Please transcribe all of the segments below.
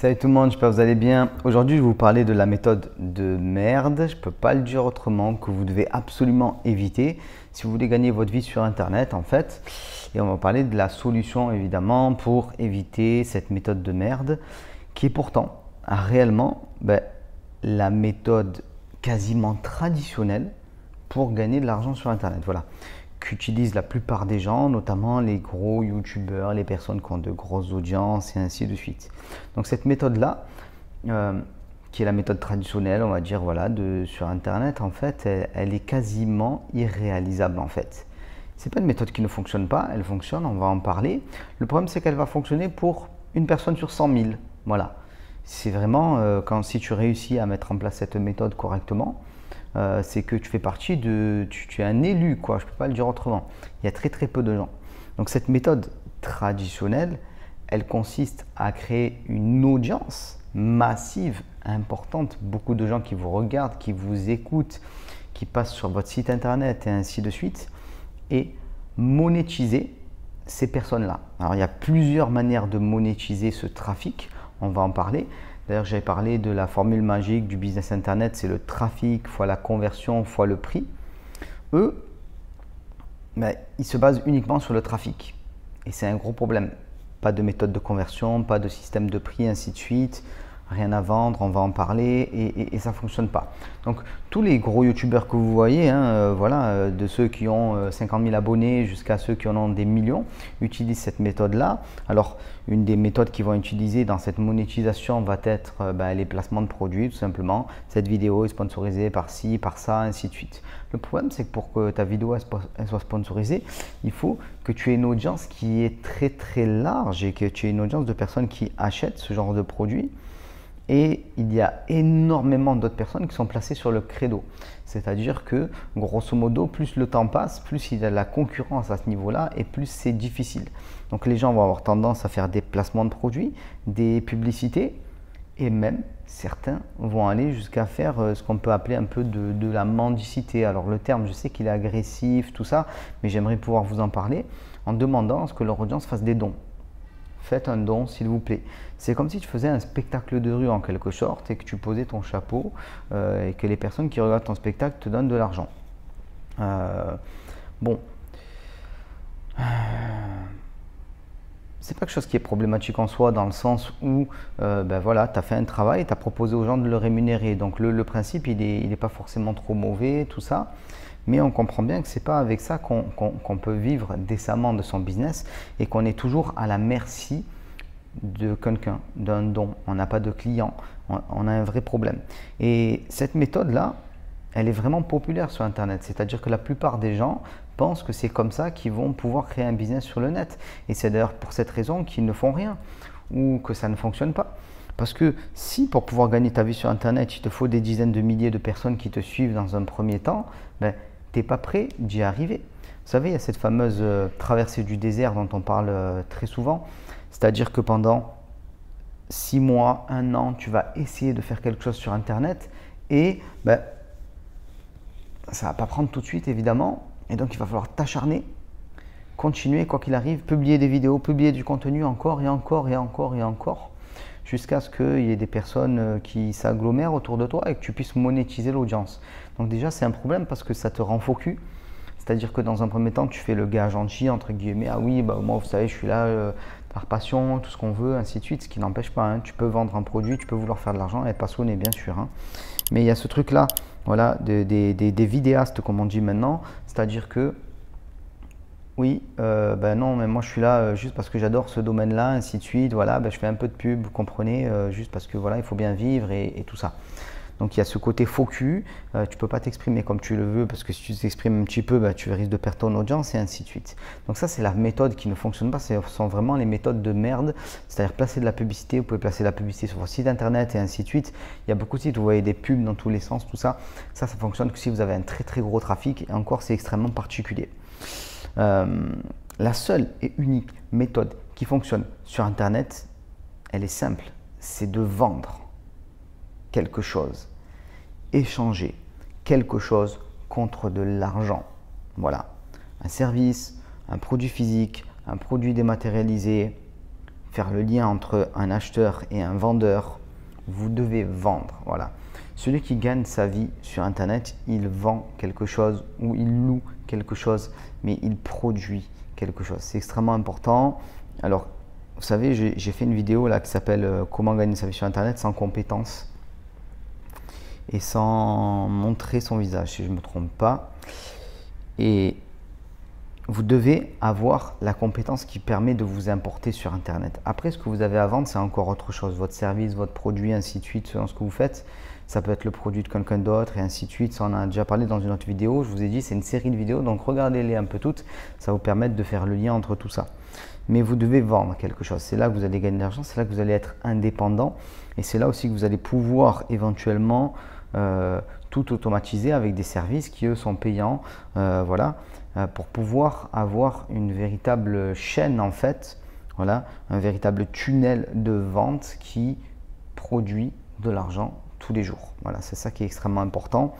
Salut tout le monde, j'espère que vous allez bien. Aujourd'hui, je vais vous parler de la méthode de merde, je ne peux pas le dire autrement, que vous devez absolument éviter si vous voulez gagner votre vie sur Internet en fait. Et on va parler de la solution évidemment pour éviter cette méthode de merde qui est pourtant réellement la méthode quasiment traditionnelle pour gagner de l'argent sur Internet. Voilà, qu'utilisent la plupart des gens, notamment les gros youtubeurs, les personnes qui ont de grosses audiences et ainsi de suite. Donc cette méthode-là, qui est la méthode traditionnelle, on va dire, voilà, sur Internet, en fait, elle est quasiment irréalisable en fait. C'est pas une méthode qui ne fonctionne pas, elle fonctionne, on va en parler. Le problème, c'est qu'elle va fonctionner pour une personne sur 100 000. Voilà. C'est vraiment, si tu réussis à mettre en place cette méthode correctement, c'est que tu fais partie tu es un élu, quoi, je ne peux pas le dire autrement. Il y a très peu de gens. Donc cette méthode traditionnelle, elle consiste à créer une audience massive, importante, beaucoup de gens qui vous regardent, qui vous écoutent, qui passent sur votre site internet et ainsi de suite, et monétiser ces personnes-là. Alors il y a plusieurs manières de monétiser ce trafic, on va en parler. D'ailleurs, j'avais parlé de la formule magique du business internet, c'est le trafic fois la conversion fois le prix. Eux, ils se basent uniquement sur le trafic. Et c'est un gros problème. Pas de méthode de conversion, pas de système de prix, ainsi de suite. Rien à vendre, on va en parler et ça ne fonctionne pas. Donc tous les gros youtubeurs que vous voyez, voilà, de ceux qui ont 50 000 abonnés jusqu'à ceux qui en ont des millions, utilisent cette méthode-là. Alors une des méthodes qu'ils vont utiliser dans cette monétisation va être les placements de produits, tout simplement. Cette vidéo est sponsorisée par ci, par ça, ainsi de suite. Le problème, c'est que pour que ta vidéo elle soit sponsorisée, il faut que tu aies une audience qui est très large et que tu aies une audience de personnes qui achètent ce genre de produits. Et il y a énormément d'autres personnes qui sont placées sur le credo. C'est-à-dire que, grosso modo, plus le temps passe, plus il y a de la concurrence à ce niveau-là et plus c'est difficile. Donc les gens vont avoir tendance à faire des placements de produits, des publicités et même certains vont aller jusqu'à faire ce qu'on peut appeler un peu de la mendicité. Alors le terme, je sais qu'il est agressif, tout ça, mais j'aimerais pouvoir vous en parler en demandant à ce que leur audience fasse des dons. Faites un don s'il vous plaît. C'est comme si tu faisais un spectacle de rue en quelque sorte et que tu posais ton chapeau et que les personnes qui regardent ton spectacle te donnent de l'argent. Bon, c'est pas quelque chose qui est problématique en soi dans le sens où voilà, tu as fait un travail, tu as proposé aux gens de le rémunérer. Donc le principe, il est pas forcément trop mauvais, tout ça. Mais on comprend bien que ce n'est pas avec ça qu'on peut vivre décemment de son business et qu'on est toujours à la merci de quelqu'un, d'un don. On n'a pas de client, on a un vrai problème. Et cette méthode-là, elle est vraiment populaire sur Internet. C'est-à-dire que la plupart des gens pensent que c'est comme ça qu'ils vont pouvoir créer un business sur le net. Et c'est d'ailleurs pour cette raison qu'ils ne font rien ou que ça ne fonctionne pas. Parce que si pour pouvoir gagner ta vie sur Internet, il te faut des dizaines de milliers de personnes qui te suivent dans un premier temps, tu n'es pas prêt d'y arriver. Vous savez, il y a cette fameuse traversée du désert dont on parle très souvent. C'est-à-dire que pendant 6 mois, 1 an, tu vas essayer de faire quelque chose sur Internet et ça ne va pas prendre tout de suite évidemment. Et donc, il va falloir t'acharner, continuer quoi qu'il arrive, publier des vidéos, publier du contenu encore et encore et encore et encore, jusqu'à ce qu'il y ait des personnes qui s'agglomèrent autour de toi et que tu puisses monétiser l'audience. Donc déjà, c'est un problème parce que ça te rend faux cul. C'est-à-dire que dans un premier temps, tu fais le gars gentil, entre guillemets, ah oui, moi, vous savez, je suis là par passion, tout ce qu'on veut, ainsi de suite, ce qui n'empêche pas, tu peux vendre un produit, tu peux vouloir faire de l'argent et être passionné, bien sûr. Mais il y a ce truc-là, voilà, des vidéastes, comme on dit maintenant, c'est-à-dire que oui, non, mais moi je suis là juste parce que j'adore ce domaine-là, ainsi de suite. Voilà, je fais un peu de pub, vous comprenez, juste parce que voilà, il faut bien vivre et tout ça. Donc il y a ce côté faux cul, tu ne peux pas t'exprimer comme tu le veux parce que si tu t'exprimes un petit peu, tu risques de perdre ton audience et ainsi de suite. Donc ça, c'est la méthode qui ne fonctionne pas, ce sont vraiment les méthodes de merde, c'est-à-dire placer de la publicité, vous pouvez placer de la publicité sur votre site internet et ainsi de suite. Il y a beaucoup de sites où vous voyez des pubs dans tous les sens, tout ça. Ça fonctionne que si vous avez un très gros trafic et encore, c'est extrêmement particulier. La seule et unique méthode qui fonctionne sur Internet, elle est simple, c'est de vendre quelque chose, échanger quelque chose contre de l'argent. Voilà, un service, un produit physique, un produit dématérialisé, faire le lien entre un acheteur et un vendeur. Vous devez vendre, voilà. Celui qui gagne sa vie sur Internet, il vend quelque chose ou il loue quelque chose, mais il produit quelque chose. C'est extrêmement important. Alors, vous savez, j'ai fait une vidéo là qui s'appelle Comment gagner sa vie sur Internet sans compétences et sans montrer son visage, si je ne me trompe pas. Et vous devez avoir la compétence qui permet de vous importer sur Internet. Après, ce que vous avez à vendre, c'est encore autre chose. Votre service, votre produit, ainsi de suite, selon ce que vous faites. Ça peut être le produit de quelqu'un d'autre et ainsi de suite. Ça, on en a déjà parlé dans une autre vidéo. Je vous ai dit, c'est une série de vidéos, donc regardez-les un peu toutes. Ça va vous permettre de faire le lien entre tout ça. Mais vous devez vendre quelque chose. C'est là que vous allez gagner de l'argent, c'est là que vous allez être indépendant. Et c'est là aussi que vous allez pouvoir éventuellement tout automatiser avec des services qui, eux, sont payants. Voilà. Pour pouvoir avoir une véritable chaîne en fait, voilà, un véritable tunnel de vente qui produit de l'argent tous les jours. Voilà, c'est ça qui est extrêmement important,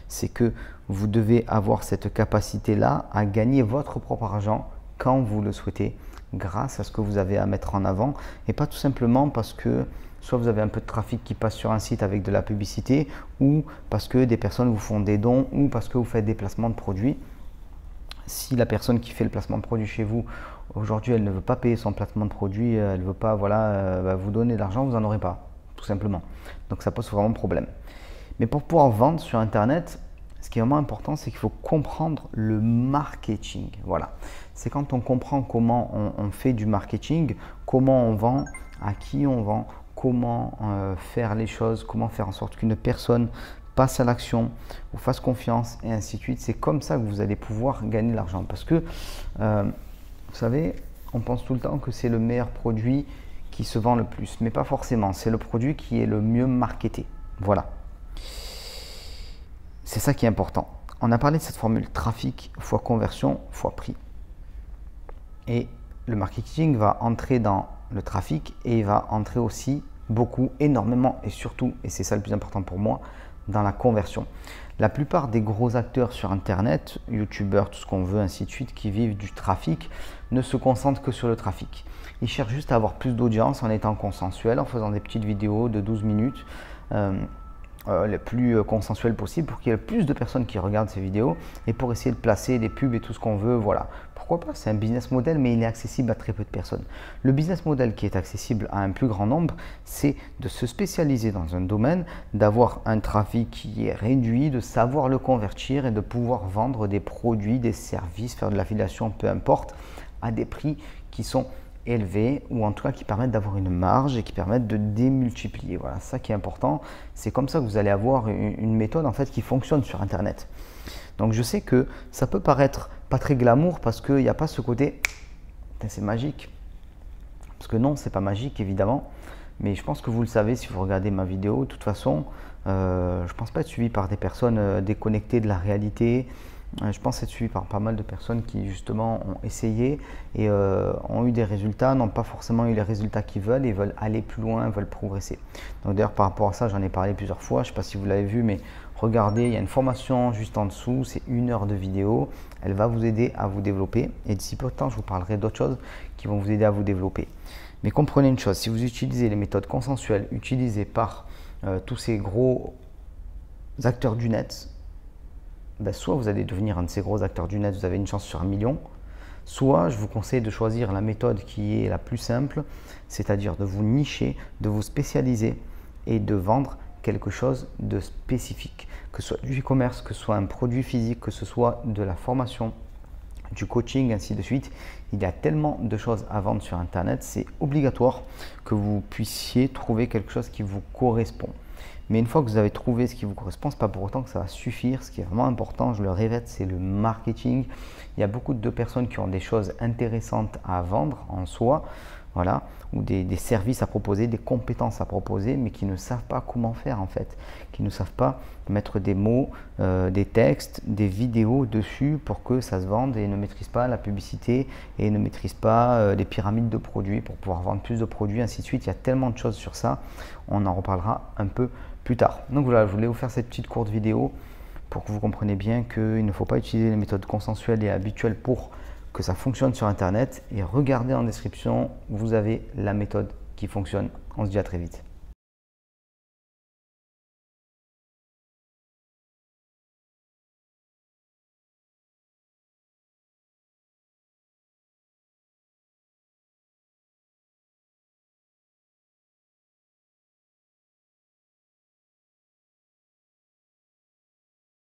c'est que vous devez avoir cette capacité-là à gagner votre propre argent quand vous le souhaitez, grâce à ce que vous avez à mettre en avant et pas tout simplement parce que soit vous avez un peu de trafic qui passe sur un site avec de la publicité ou parce que des personnes vous font des dons ou parce que vous faites des placements de produits. Si la personne qui fait le placement de produit chez vous, aujourd'hui, elle ne veut pas payer son placement de produit, elle ne veut pas vous donner de l'argent, vous n'en aurez pas, tout simplement. Donc ça pose vraiment problème. Mais pour pouvoir vendre sur Internet, ce qui est vraiment important, c'est qu'il faut comprendre le marketing. Voilà. C'est quand on comprend comment on fait du marketing, comment on vend, à qui on vend, comment faire les choses, comment faire en sorte qu'une personne passe à l'action, vous fasse confiance et ainsi de suite. C'est comme ça que vous allez pouvoir gagner de l'argent. Parce que, vous savez, on pense tout le temps que c'est le meilleur produit qui se vend le plus. Mais pas forcément. C'est le produit qui est le mieux marketé. Voilà. C'est ça qui est important. On a parlé de cette formule trafic fois conversion fois prix. Et le marketing va entrer dans le trafic et il va entrer aussi beaucoup, énormément et surtout, et c'est ça le plus important pour moi, dans la conversion. La plupart des gros acteurs sur Internet, youtubeurs, tout ce qu'on veut, ainsi de suite, qui vivent du trafic, ne se concentrent que sur le trafic. Ils cherchent juste à avoir plus d'audience en étant consensuels, en faisant des petites vidéos de 12 minutes, les plus consensuelles possibles pour qu'il y ait le plus de personnes qui regardent ces vidéos et pour essayer de placer des pubs et tout ce qu'on veut, voilà. Pourquoi pas? C'est un business model, mais il est accessible à très peu de personnes. Le business model qui est accessible à un plus grand nombre, c'est de se spécialiser dans un domaine, d'avoir un trafic qui est réduit, de savoir le convertir et de pouvoir vendre des produits, des services, faire de l'affiliation, peu importe, à des prix qui sont élevés ou en tout cas qui permettent d'avoir une marge et qui permettent de démultiplier. Voilà, ça qui est important. C'est comme ça que vous allez avoir une méthode en fait qui fonctionne sur Internet. Donc je sais que ça peut paraître pas très glamour parce qu'il n'y a pas ce côté c'est magique. Parce que non, c'est pas magique évidemment. Mais je pense que vous le savez si vous regardez ma vidéo. De toute façon, je ne pense pas être suivi par des personnes déconnectées de la réalité. Je pense être suivi par pas mal de personnes qui justement ont essayé et ont eu des résultats, n'ont pas forcément eu les résultats qu'ils veulent et veulent aller plus loin, veulent progresser. Donc d'ailleurs par rapport à ça, j'en ai parlé plusieurs fois, je ne sais pas si vous l'avez vu, mais regardez, il y a une formation juste en dessous, c'est 1 heure de vidéo, elle va vous aider à vous développer et d'ici peu de temps, je vous parlerai d'autres choses qui vont vous aider à vous développer. Mais comprenez une chose, si vous utilisez les méthodes consensuelles utilisées par tous ces gros acteurs du net, soit vous allez devenir un de ces gros acteurs du net, vous avez une chance sur 1 million, soit je vous conseille de choisir la méthode qui est la plus simple, c'est-à-dire de vous nicher, de vous spécialiser et de vendre quelque chose de spécifique, que ce soit du e-commerce, que ce soit un produit physique, que ce soit de la formation, du coaching, ainsi de suite. Il y a tellement de choses à vendre sur Internet, c'est obligatoire que vous puissiez trouver quelque chose qui vous correspond. Mais une fois que vous avez trouvé ce qui vous correspond, ce n'est pas pour autant que ça va suffire. Ce qui est vraiment important, je le répète, c'est le marketing. Il y a beaucoup de personnes qui ont des choses intéressantes à vendre en soi, voilà, ou des services à proposer, des compétences à proposer, mais qui ne savent pas comment faire en fait, qui ne savent pas mettre des mots, des textes, des vidéos dessus pour que ça se vende et ne maîtrisent pas la publicité et ne maîtrisent pas les pyramides de produits pour pouvoir vendre plus de produits, ainsi de suite. Il y a tellement de choses sur ça, on en reparlera un peu plus tard. Donc voilà, je voulais vous faire cette petite courte vidéo pour que vous compreniez bien qu'il ne faut pas utiliser les méthodes consensuelles et habituelles pour que ça fonctionne sur Internet et regardez en description, vous avez la méthode qui fonctionne. On se dit à très vite.